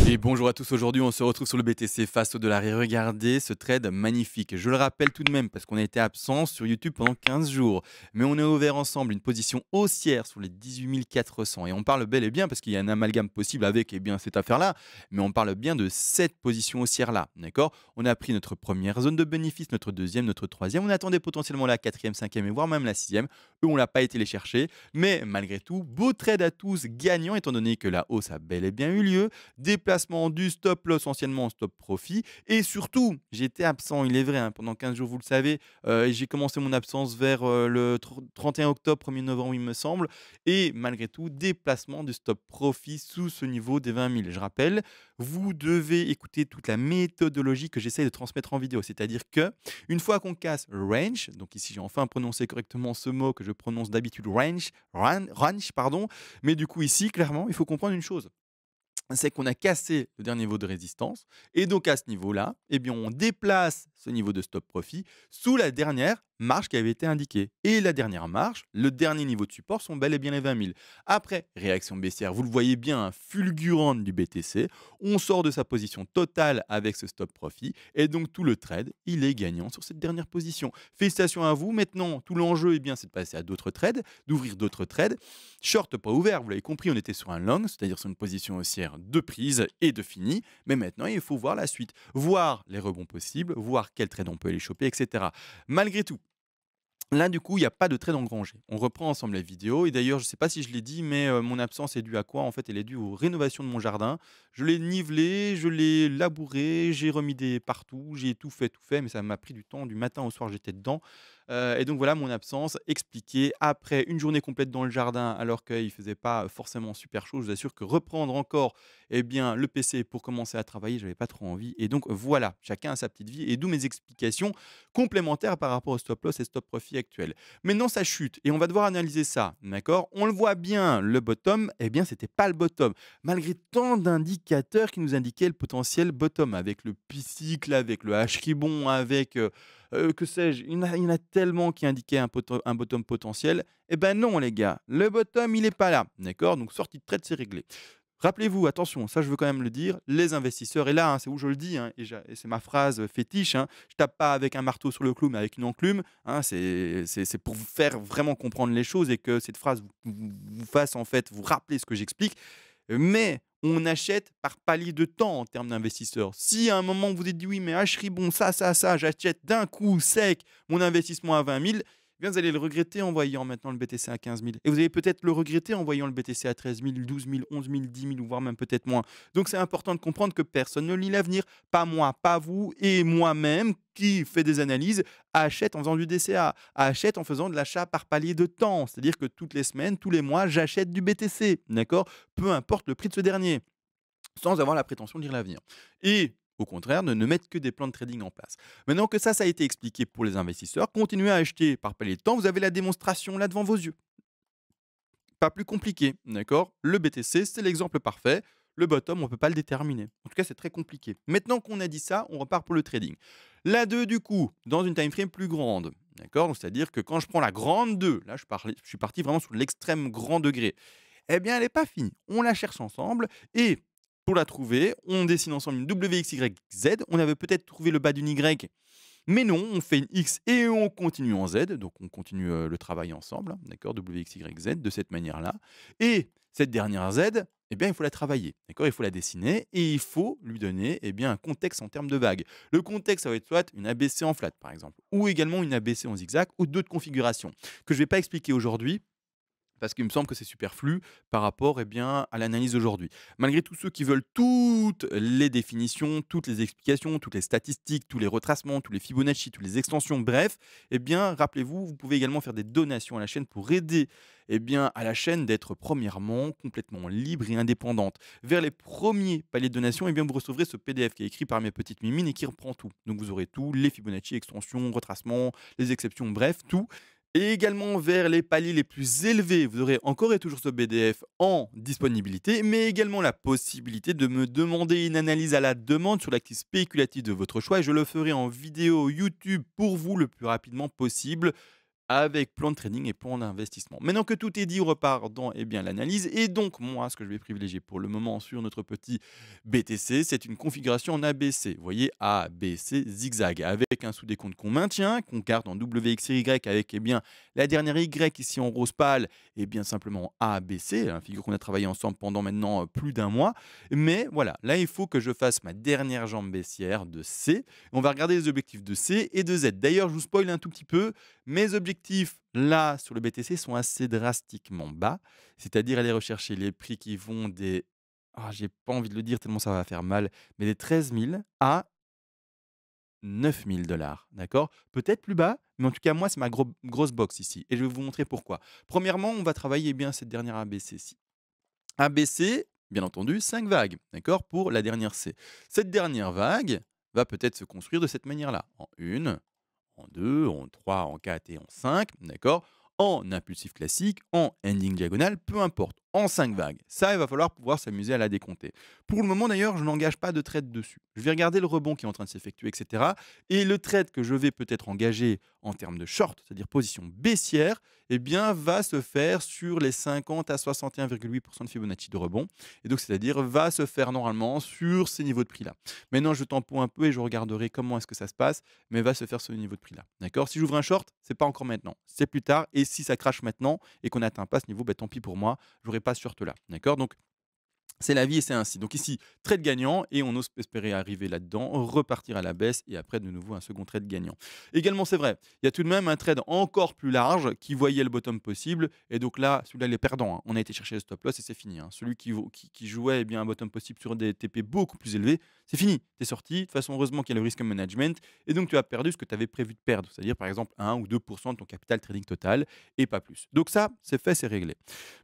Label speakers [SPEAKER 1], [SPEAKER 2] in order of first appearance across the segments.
[SPEAKER 1] Et bonjour à tous, aujourd'hui on se retrouve sur le BTC face au dollar et regardez ce trade magnifique. Je le rappelle tout de même parce qu'on a été absent sur YouTube pendant 15 jours. Mais on a ouvert ensemble une position haussière sur les 18 400 et on parle bel et bien parce qu'il y a un amalgame possible avec cette affaire-là. Mais on parle bien de cette position haussière-là, d'accord? On a pris notre première zone de bénéfice, notre deuxième, notre troisième. On attendait potentiellement la quatrième, cinquième et voire même la sixième. Eux, on l'a pas été les chercher. Mais malgré tout, beau trade à tous gagnants étant donné que la hausse a bel et bien eu lieu. Déplacement du stop loss, anciennement stop profit. Et surtout, j'étais absent, il est vrai, hein, pendant 15 jours, vous le savez. Et j'ai commencé mon absence vers le 31 octobre, 1er novembre, il me semble. Et malgré tout, déplacement du stop profit sous ce niveau des 20 000. Je rappelle, vous devez écouter toute la méthodologie que j'essaie de transmettre en vidéo. C'est-à-dire que une fois qu'on casse range, donc ici j'ai enfin prononcé correctement ce mot que je prononce d'habitude range, pardon. Mais du coup ici, clairement, il faut comprendre une chose, c'est qu'on a cassé le dernier niveau de résistance et donc à ce niveau-là, eh bien, on déplace ce niveau de stop profit sous la dernière marche qui avait été indiquée. Et la dernière marche, le dernier niveau de support sont bel et bien les 20 000. Après, réaction baissière, vous le voyez bien, fulgurante du BTC, on sort de sa position totale avec ce stop profit et donc tout le trade, il est gagnant sur cette dernière position. Félicitations à vous. Maintenant, tout l'enjeu, eh bien, c'est de passer à d'autres trades, d'ouvrir d'autres trades. Short pas ouvert, vous l'avez compris, on était sur un long, c'est-à-dire sur une position haussière de prise et de fini. Mais maintenant, il faut voir la suite, voir les rebonds possibles, voir quel trade on peut aller choper, etc. Malgré tout, là, du coup, il y a pas de trade engrangé. On reprend ensemble la vidéo et d'ailleurs, je ne sais pas si je l'ai dit, mais mon absence est due à quoi? En fait, elle est due aux rénovations de mon jardin. Je l'ai nivelé, je l'ai labouré, j'ai remis des partout, j'ai tout fait, mais ça m'a pris du temps. Du matin au soir, j'étais dedans. Et donc voilà mon absence expliquée après une journée complète dans le jardin alors qu'il faisait pas forcément super chaud. Je vous assure que reprendre encore, eh bien, le PC pour commencer à travailler, j'avais pas trop envie et donc voilà, chacun a sa petite vie et d'où mes explications complémentaires par rapport au stop loss et stop profit actuel. Maintenant ça chute et on va devoir analyser ça, d'accord? On le voit bien, le bottom, eh bien, c'était pas le bottom. Malgré tant d'indicateurs qui nous indiquaient le potentiel bottom avec le P-cycle, avec le H-ribbon, avec, que sais-je, il y en a tellement qui indiquaient un bottom potentiel. Eh ben non les gars, le bottom il est pas là, d'accord? Donc sortie de trade, c'est réglé. Rappelez-vous, attention, ça je veux quand même le dire, les investisseurs, et là, hein, c'est où je le dis, hein, et c'est ma phrase fétiche, hein, je tape pas avec un marteau sur le clou, mais avec une enclume, hein, c'est pour vous faire vraiment comprendre les choses et que cette phrase vous fasse en fait vous rappeler ce que j'explique. Mais on achète par palier de temps en termes d'investisseurs. Si à un moment vous êtes dit oui, mais Ashri, bon, ça, j'achète d'un coup sec mon investissement à 20 000, eh bien, vous allez le regretter en voyant maintenant le BTC à 15 000. Et vous allez peut-être le regretter en voyant le BTC à 13 000, 12 000, 11 000, 10 000, voire même peut-être moins. Donc c'est important de comprendre que personne ne lit l'avenir. Pas moi, pas vous et moi-même qui fait des analyses, achète en faisant du DCA, achète en faisant de l'achat par palier de temps. C'est-à-dire que toutes les semaines, tous les mois, j'achète du BTC. D'accord? Peu importe le prix de ce dernier, sans avoir la prétention de lire l'avenir. Et au contraire, ne mettre que des plans de trading en place. Maintenant que ça a été expliqué pour les investisseurs, continuez à acheter par palier de temps. Vous avez la démonstration là devant vos yeux. Pas plus compliqué, d'accord? Le BTC, c'est l'exemple parfait. Le bottom, on ne peut pas le déterminer. En tout cas, c'est très compliqué. Maintenant qu'on a dit ça, on repart pour le trading. La 2, du coup, dans une time frame plus grande. D'accord? C'est-à-dire que quand je prends la grande 2, là, je suis parti vraiment sur l'extrême grand degré. Eh bien, elle n'est pas finie. On la cherche ensemble et pour la trouver, on dessine ensemble une WXYZ. On avait peut-être trouvé le bas d'une Y, mais non, on fait une X et on continue en Z. Donc, on continue le travail ensemble, hein, d'accord, WXYZ, de cette manière-là. Et cette dernière Z, eh bien, il faut la travailler, d'accord, il faut la dessiner et il faut lui donner eh bien, un contexte en termes de vagues. Le contexte, ça va être soit une ABC en flat, par exemple, ou également une ABC en zigzag, ou d'autres configurations que je ne vais pas expliquer aujourd'hui parce qu'il me semble que c'est superflu par rapport, eh bien, à l'analyse d'aujourd'hui. Malgré tous ceux qui veulent toutes les définitions, toutes les explications, toutes les statistiques, tous les retracements, tous les Fibonacci, toutes les extensions, bref, eh bien, rappelez-vous, vous pouvez également faire des donations à la chaîne pour aider, eh bien, à la chaîne d'être premièrement complètement libre et indépendante. Vers les premiers paliers de donation, eh bien, vous recevrez ce PDF qui est écrit par mes petites mimines et qui reprend tout. Donc vous aurez tout, les Fibonacci, extensions, retracements, les exceptions, bref, tout. Et également vers les paliers les plus élevés, vous aurez encore et toujours ce PDF en disponibilité, mais également la possibilité de me demander une analyse à la demande sur l'actif spéculatif de votre choix et je le ferai en vidéo YouTube pour vous le plus rapidement possible. avec plan de trading et plan d'investissement. Maintenant que tout est dit, on repart dans l'analyse. Et donc, moi, ce que je vais privilégier pour le moment sur notre petit BTC, c'est une configuration en ABC. Vous voyez, A, B, C, zigzag, avec un sous-décompte qu'on maintient, qu'on garde en WXY avec la dernière Y ici en rose pâle, et bien simplement A, B, C, une figure qu'on a travaillé ensemble pendant maintenant plus d'un mois. Mais voilà, là, il faut que je fasse ma dernière jambe baissière de C. On va regarder les objectifs de C et de Z. D'ailleurs, je vous spoil un tout petit peu. Mes objectifs, là, sur le BTC, sont assez drastiquement bas, c'est-à-dire aller rechercher les prix qui vont des j'ai pas envie de le dire tellement ça va faire mal, mais des 13 000 à 9 000 $, d'accord? Peut-être plus bas, mais en tout cas, moi, c'est ma grosse box ici et je vais vous montrer pourquoi. Premièrement, on va travailler cette dernière ABC-ci. ABC, bien entendu, 5 vagues, d'accord? Pour la dernière C. Cette dernière vague va peut-être se construire de cette manière-là, en 1, en 2, en 3, en 4 et en 5, d'accord? En impulsif classique, en ending diagonale, peu importe, en 5 vagues. Ça, il va falloir pouvoir s'amuser à la décompter. Pour le moment, d'ailleurs, je n'engage pas de trade dessus. Je vais regarder le rebond qui est en train de s'effectuer, etc. Et le trade que je vais peut-être engager en termes de short, c'est-à-dire position baissière, va se faire sur les 50 à 61,8% de Fibonacci de rebond. Et donc, c'est-à-dire, va se faire normalement sur ces niveaux de prix-là. Maintenant, je tempo un peu et je regarderai comment est-ce que ça se passe, mais va se faire ce niveau de prix-là. D'accord? Si j'ouvre un short, c'est pas encore maintenant, c'est plus tard. Et si ça crache maintenant et qu'on n'atteint pas ce niveau, tant pis pour moi, j'aurai pas ce short-là. D'accord? Donc, c'est la vie et c'est ainsi. Donc ici, trade gagnant et on ose espérer arriver là-dedans, repartir à la baisse et après de nouveau un second trade gagnant. Également, c'est vrai, il y a tout de même un trade encore plus large qui voyait le bottom possible et donc là, celui-là, il est perdant, hein. On a été chercher le stop loss et c'est fini, hein. Celui qui jouait un bottom possible sur des TP beaucoup plus élevés, c'est fini. Tu es sorti. De toute façon, heureusement qu'il y a le risk management et donc tu as perdu ce que tu avais prévu de perdre, c'est-à-dire par exemple 1 ou 2% de ton capital trading total et pas plus. Donc ça, c'est fait, c'est réglé.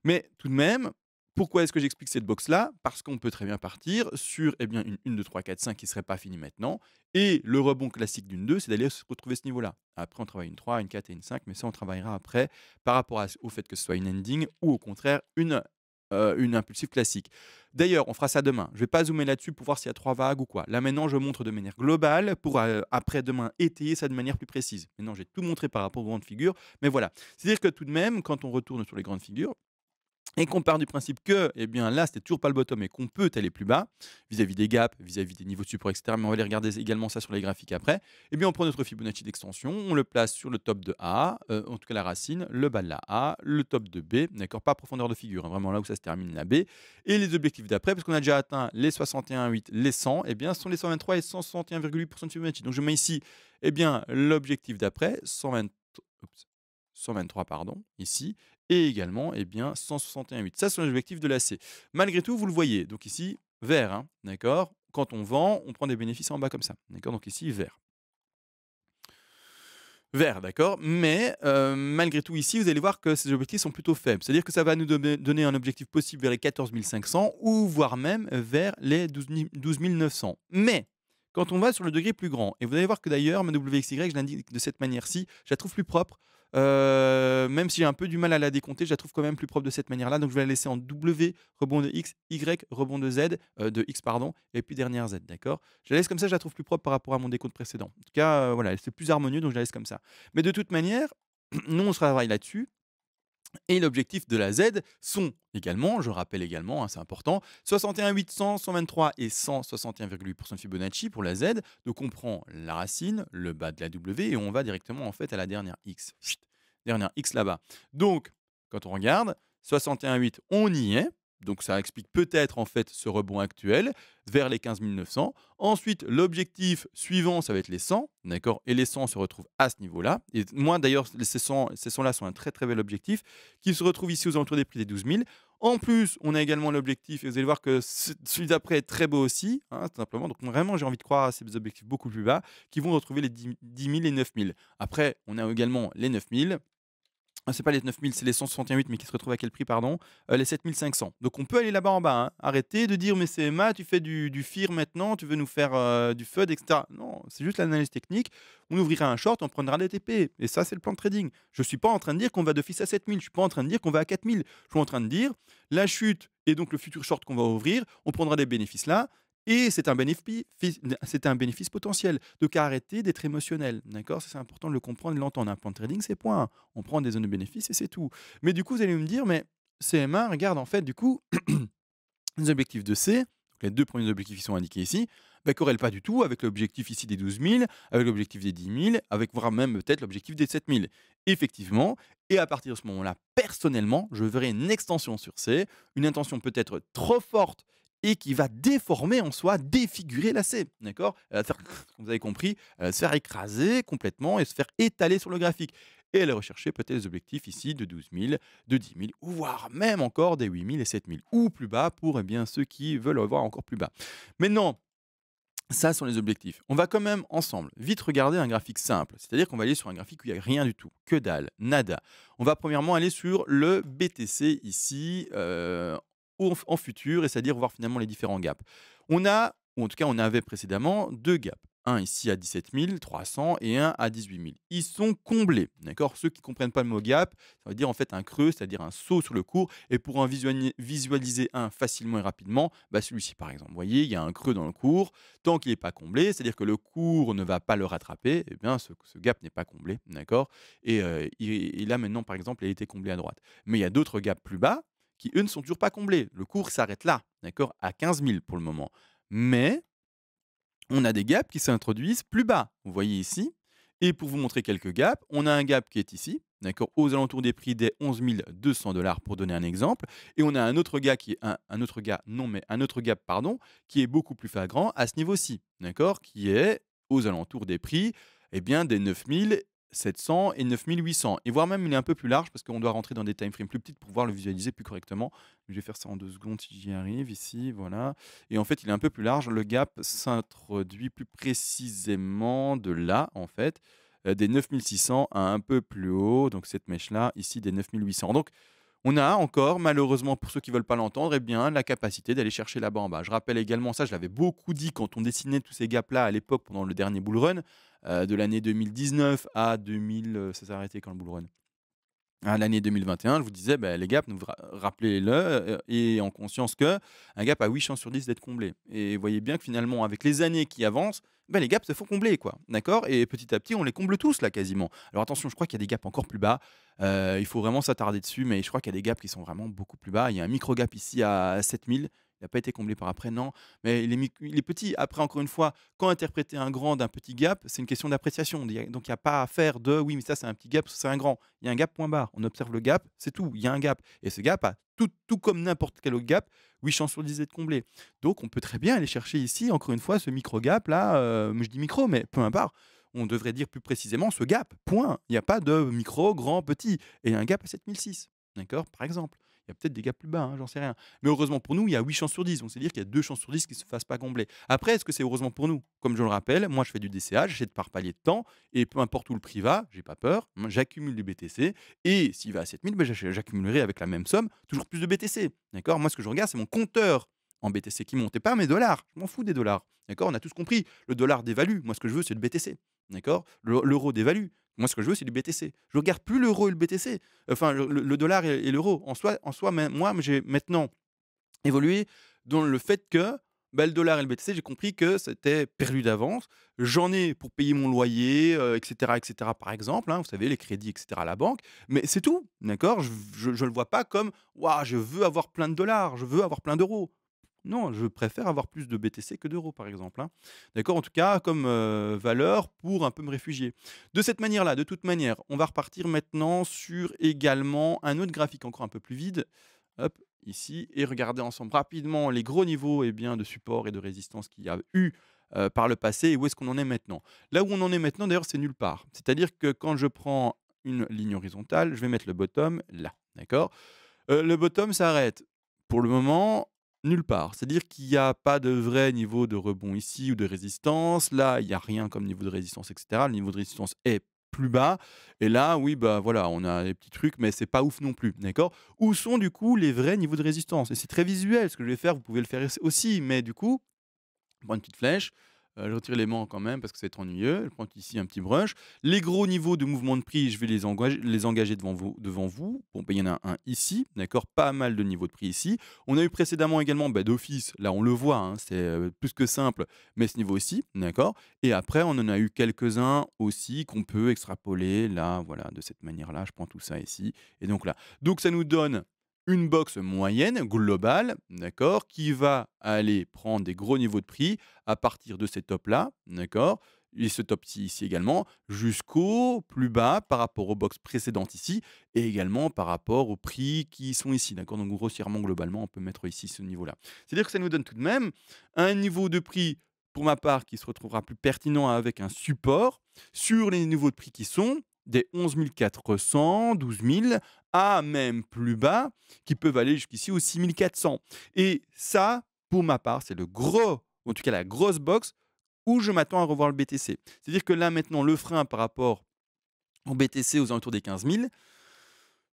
[SPEAKER 1] Mais tout de même, pourquoi est-ce que j'explique cette box-là? Parce qu'on peut très bien partir sur une 1, 2, 3, 4, 5 qui ne serait pas finie maintenant. Et le rebond classique d'une 2, c'est d'aller se retrouver ce niveau-là. Après, on travaille une 3, une 4 et une 5, mais ça, on travaillera après par rapport au fait que ce soit une ending ou au contraire une impulsive classique. D'ailleurs, on fera ça demain. Je ne vais pas zoomer là-dessus pour voir s'il y a 3 vagues ou quoi. Là, maintenant, je montre de manière globale pour après demain étayer ça de manière plus précise. Maintenant, j'ai tout montré par rapport aux grandes figures. Mais voilà. C'est-à-dire que tout de même, quand on retourne sur les grandes figures, et qu'on part du principe que, là, c'était toujours pas le bottom et qu'on peut aller plus bas, vis-à-vis des gaps, vis-à-vis des niveaux de support, etc. Mais on va aller regarder également ça sur les graphiques après. On prend notre Fibonacci d'extension, on le place sur le top de A, en tout cas la racine, le bas de la A, le top de B, d'accord, pas profondeur de figure, hein, vraiment là où ça se termine la B. Et les objectifs d'après, parce qu'on a déjà atteint les 61,8, les 100, ce sont les 123 et 161,8% de Fibonacci. Donc je mets ici, l'objectif d'après, 123, pardon, ici, et également 161,8. Ça, c'est l'objectif de la C. Malgré tout, vous le voyez, donc ici, vert, hein, d'accord? Quand on vend, on prend des bénéfices en bas comme ça, d'accord? Donc ici, vert. Vert, d'accord? Mais malgré tout ici, vous allez voir que ces objectifs sont plutôt faibles. C'est-à-dire que ça va nous donner un objectif possible vers les 14 500 ou voire même vers les 12 900. Mais quand on va sur le degré plus grand, et vous allez voir que d'ailleurs, ma WXY, je l'indique de cette manière-ci, je la trouve plus propre. Même si j'ai un peu du mal à la décompter, je la trouve quand même plus propre de cette manière-là. Donc je vais la laisser en W, rebond de X, Y, rebond de Z, de X, pardon, et puis dernière Z, d'accord? Je la laisse comme ça, je la trouve plus propre par rapport à mon décompte précédent. En tout cas, voilà, c'est plus harmonieux, donc je la laisse comme ça. Mais de toute manière, nous, on se travaille là-dessus. Et l'objectif de la Z sont également, je rappelle également, hein, c'est important, 61 800, 123 et 161,8% de Fibonacci pour la Z. Donc on prend la racine, le bas de la W et on va directement en fait à la dernière X. Chut, dernière X là-bas. Donc quand on regarde, 61,8, on y est. Donc ça explique peut-être en fait ce rebond actuel vers les 15 900. Ensuite, l'objectif suivant, ça va être les 100, d'accord? Et les 100 se retrouvent à ce niveau-là. Et moi d'ailleurs, ces 100-là sont un très très bel objectif qui se retrouve ici aux alentours des prix des 12 000. En plus, on a également l'objectif, et vous allez voir que celui d'après est très beau aussi, hein, tout simplement. Donc vraiment, j'ai envie de croire à ces objectifs beaucoup plus bas qui vont retrouver les 10 000 et 9 000. Après, on a également les 9 000. C'est pas les 9 000, c'est les 161,8, mais qui se retrouvent à quel prix, pardon? Les 7 500. Donc on peut aller là-bas en bas, hein. Arrêtez de dire: «Mais CMA, tu fais du FIR maintenant, tu veux nous faire, du FUD et cetera». Non, c'est juste l'analyse technique. On ouvrira un short, on prendra des TP et ça, c'est le plan de trading. Je ne suis pas en train de dire qu'on va d'office à 7 000, je ne suis pas en train de dire qu'on va à 4 000. Je suis en train de dire: la chute et donc le futur short qu'on va ouvrir, on prendra des bénéfices là Et c'est un bénéfice potentiel. Donc arrêtez d'être émotionnel, d'accord? Ça, c'est important de le comprendre et de l'entendre. Un plan de trading, c'est point. On prend des zones de bénéfices et c'est tout. Mais du coup, vous allez me dire: «Mais CM1, regarde, en fait, du coup, les objectifs de C, donc les 2 premiers objectifs qui sont indiqués ici, bah, corrèlent pas du tout avec l'objectif ici des 12 000, avec l'objectif des 10 000, avec voire même peut-être l'objectif des 7 000. Effectivement, et à partir de ce moment-là, personnellement, je verrai une extension sur C, une intention peut-être trop forte et qui va déformer en soi, défigurer la C, d'accord? Elle va faire comme vous avez compris, elle va se faire écraser complètement et se faire étaler sur le graphique et aller rechercher peut-être les objectifs ici de 12 000, de 10 000 ou voire même encore des 8 000 et 7 000 ou plus bas pour, eh bien, ceux qui veulent avoir encore plus bas. Maintenant, ça sont les objectifs. On va quand même ensemble vite regarder un graphique simple, c'est-à-dire qu'on va aller sur un graphique où il n'y a rien du tout, que dalle, nada. On va premièrement aller sur le BTC ici, en futur, et c'est-à-dire voir finalement les différents gaps. On a, ou en tout cas on avait précédemment, deux gaps. Un ici à 17 300 et un à 18 000. Ils sont comblés, d'accord? Ceux qui ne comprennent pas le mot gap, ça veut dire en fait un creux, c'est-à-dire un saut sur le cours. Et pour en visualiser un facilement et rapidement, bah celui-ci par exemple. Vous voyez, il y a un creux dans le cours. Tant qu'il n'est pas comblé, c'est-à-dire que le cours ne va pas le rattraper, eh bien ce gap n'est pas comblé, d'accord? Et là maintenant, par exemple, il a été comblé à droite. Mais il y a d'autres gaps plus bas qui, eux, ne sont toujours pas comblés. Le cours s'arrête là, d'accord? À 15 000 pour le moment. Mais on a des gaps qui s'introduisent plus bas. Vous voyez ici. Et pour vous montrer quelques gaps, on a un gap qui est ici, d'accord, aux alentours des prix des 11 200 $ pour donner un exemple. Et on a un autre gap qui est un autre gap, pardon, qui est beaucoup plus flagrant à ce niveau-ci, d'accord, qui est aux alentours des prix, eh bien, des 9 700 et 9 800. Et voire même, il est un peu plus large parce qu'on doit rentrer dans des time frames plus petites pour pouvoir le visualiser plus correctement. Je vais faire ça en 2 secondes si j'y arrive, ici, voilà. Et en fait, il est un peu plus large. Le gap s'introduit plus précisément de là, en fait, des 9 600 à un peu plus haut, donc cette mèche-là, ici, des 9 800. Donc, on a encore, malheureusement, pour ceux qui ne veulent pas l'entendre, eh bien, la capacité d'aller chercher là-bas en bas. Je rappelle également ça, je l'avais beaucoup dit quand on dessinait tous ces gaps-là à l'époque pendant le dernier bull run, de l'année 2019 à 2000, ça s'est arrêté quand le bull run? À l'année 2021, je vous disais, bah, les gaps, rappelez-le, et en conscience que un gap a 8 chances sur 10 d'être comblé. Et vous voyez bien que finalement, avec les années qui avancent, bah, les gaps se font combler, quoi. D'accord? Et petit à petit, on les comble tous, là, quasiment. Alors attention, je crois qu'il y a des gaps encore plus bas. Il faut vraiment s'attarder dessus, mais je crois qu'il y a des gaps qui sont vraiment beaucoup plus bas. Il y a un micro gap ici à 7000. Il n'a pas été comblé par après, non. Mais il est petit. Après, encore une fois, quand interpréter un grand d'un petit gap, c'est une question d'appréciation. Donc, il n'y a pas à faire de oui, mais ça, c'est un petit gap, ça, c'est un grand. Il y a un gap point barre. On observe le gap, c'est tout. Il y a un gap. Et ce gap a tout comme n'importe quel autre gap, 8 chances sur 10 d'être comblé. Donc, on peut très bien aller chercher ici, encore une fois, ce micro-gap là. Je dis micro, mais peu importe. On devrait dire plus précisément ce gap. Point. Il n'y a pas de micro, grand, petit. Et il y a un gap à 7006. D'accord? Par exemple. Il y a peut-être des gaps plus bas, hein, j'en sais rien. Mais heureusement pour nous, il y a 8 chances sur 10. Donc, c'est-à-dire qu'il y a 2 chances sur 10 qui ne se fassent pas combler. Après, est-ce que c'est heureusement pour nous? Comme je le rappelle, moi, je fais du DCA, j'essaie de par palier de temps. Et peu importe où le prix va, j'ai pas peur. Moi, j'accumule du BTC. Et s'il va à 7000, ben, j'accumulerai avec la même somme toujours plus de BTC. D'accord? Moi, ce que je regarde, c'est mon compteur en BTC qui monte et pas mes dollars. Je m'en fous des dollars. D'accord? On a tous compris. Le dollar dévalue. Moi, ce que je veux, c'est le BTC. D'accord? L'euro dévalue. Moi, ce que je veux, c'est du BTC. Je regarde plus l'euro et le BTC. Enfin, le dollar et l'euro. En soi, moi, j'ai maintenant évolué dans le fait que bah, le dollar et le BTC, j'ai compris que c'était perdu d'avance. J'en ai pour payer mon loyer, etc., par exemple. Hein, vous savez, les crédits, etc., à la banque. Mais c'est tout, d'accord? Je ne le vois pas comme waouh, je veux avoir plein de dollars, je veux avoir plein d'euros. Non, je préfère avoir plus de BTC que d'euros, par exemple, hein. D'accord? En tout cas, comme, valeur pour un peu me réfugier. De cette manière-là, de toute manière, on va repartir maintenant sur également un autre graphique encore un peu plus vide. Hop, ici et regarder ensemble rapidement les gros niveaux, eh bien, de support et de résistance qu'il y a eu, par le passé et où est-ce qu'on en est maintenant. Là où on en est maintenant, d'ailleurs, c'est nulle part. C'est-à-dire que quand je prends une ligne horizontale, je vais mettre le bottom là, d'accord? Le bottom s'arrête pour le moment nulle part. C'est-à-dire qu'il n'y a pas de vrai niveau de rebond ici ou de résistance. Là, il y a rien comme niveau de résistance et cetera. Le niveau de résistance est plus bas et là, oui, bah, voilà, on a des petits trucs mais c'est pas ouf non plus, d'accord? Où sont du coup les vrais niveaux de résistance? Et c'est très visuel ce que je vais faire, vous pouvez le faire aussi, mais du coup, prends une petite flèche, Je retire l'élément quand même parce que c'est ennuyeux. Je prends ici un petit brush. Les gros niveaux de mouvement de prix, je vais les engager devant vous. Bon, ben, il y en a un ici, d'accord? Pas mal de niveaux de prix ici. On a eu précédemment également, bah, d'office, là on le voit, hein, c'est, plus que simple, mais ce niveau aussi, d'accord? Et après on en a eu quelques-uns aussi qu'on peut extrapoler là, voilà, de cette manière-là. Je prends tout ça ici et donc là. Donc ça nous donne une box moyenne, globale, d'accord? Qui va aller prendre des gros niveaux de prix à partir de ces tops-là, d'accord? Et ce top-ci ici également, jusqu'au plus bas par rapport aux box précédentes ici et également par rapport aux prix qui sont ici, d'accord? Donc grossièrement, globalement, on peut mettre ici ce niveau-là. C'est-à-dire que ça nous donne tout de même un niveau de prix, pour ma part, qui se retrouvera plus pertinent avec un support sur les niveaux de prix qui sont des 11 400, 12 000, à même plus bas, qui peuvent aller jusqu'ici aux 6 400. Et ça, pour ma part, c'est le gros, en tout cas la grosse box où je m'attends à revoir le BTC. C'est-à-dire que là, maintenant, le frein par rapport au BTC aux alentours des 15 000,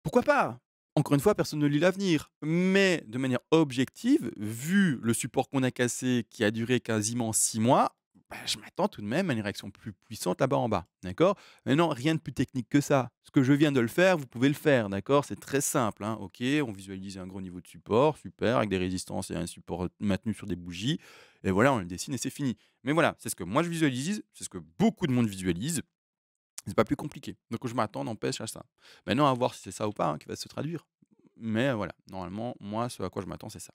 [SPEAKER 1] pourquoi pas? Encore une fois, personne ne lit l'avenir. Mais de manière objective, vu le support qu'on a cassé qui a duré quasiment 6 mois, bah, je m'attends tout de même à une réaction plus puissante là-bas en bas. D'accord? Maintenant, rien de plus technique que ça. Ce que je viens de le faire, vous pouvez le faire. D'accord? C'est très simple, hein. Ok, on visualise un gros niveau de support, super, avec des résistances et un support maintenu sur des bougies. Et voilà, on le dessine et c'est fini. Mais voilà, c'est ce que moi je visualise, c'est ce que beaucoup de monde visualise. C'est pas plus compliqué. Donc je m'attends, n'empêche à ça. Maintenant, à voir si c'est ça ou pas, hein, qui va se traduire. Mais voilà, normalement, moi, ce à quoi je m'attends, c'est ça.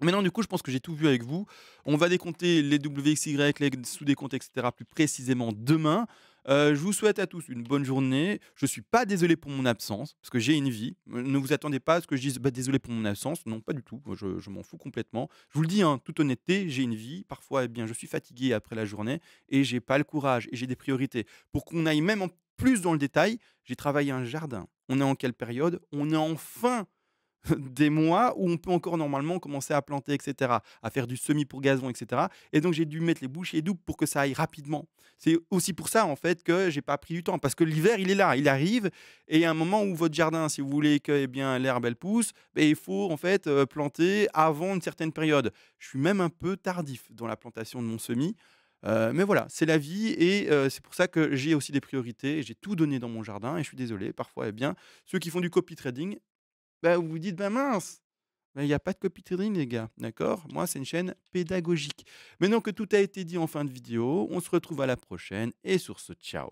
[SPEAKER 1] Maintenant, du coup, je pense que j'ai tout vu avec vous. On va décompter les WXY, les sous-décomptes, etc. plus précisément demain. Je vous souhaite à tous une bonne journée. Je suis pas désolé pour mon absence, parce que j'ai une vie. Ne vous attendez pas à ce que je dise bah, désolé pour mon absence. Non, pas du tout. Moi, je m'en fous complètement. Je vous le dis, en toute honnêteté, j'ai une vie. Parfois, eh bien, je suis fatigué après la journée et j'ai pas le courage et j'ai des priorités. Pour qu'on aille même en plus dans le détail, j'ai travaillé un jardin. On est en quelle période? On est en fin des mois où on peut encore normalement commencer à planter et cetera, à faire du semis pour gazon et cetera et donc j'ai dû mettre les bouchées doubles pour que ça aille rapidement. C'est aussi pour ça en fait que j'ai pas pris du temps parce que l'hiver il est là, il arrive et il y a un moment où votre jardin si vous voulez que, eh bien, l'herbe elle pousse, beh, il faut en fait, planter avant une certaine période. Je suis même un peu tardif dans la plantation de mon semis, mais voilà, c'est la vie et c'est pour ça que j'ai aussi des priorités et j'ai tout donné dans mon jardin et je suis désolé parfois, eh bien, ceux qui font du copy trading bah, vous vous dites: «Bah, mince, bah, il y a pas de copy trading les gars», d'accord? Moi, c'est une chaîne pédagogique. Maintenant que tout a été dit en fin de vidéo, on se retrouve à la prochaine et sur ce, ciao.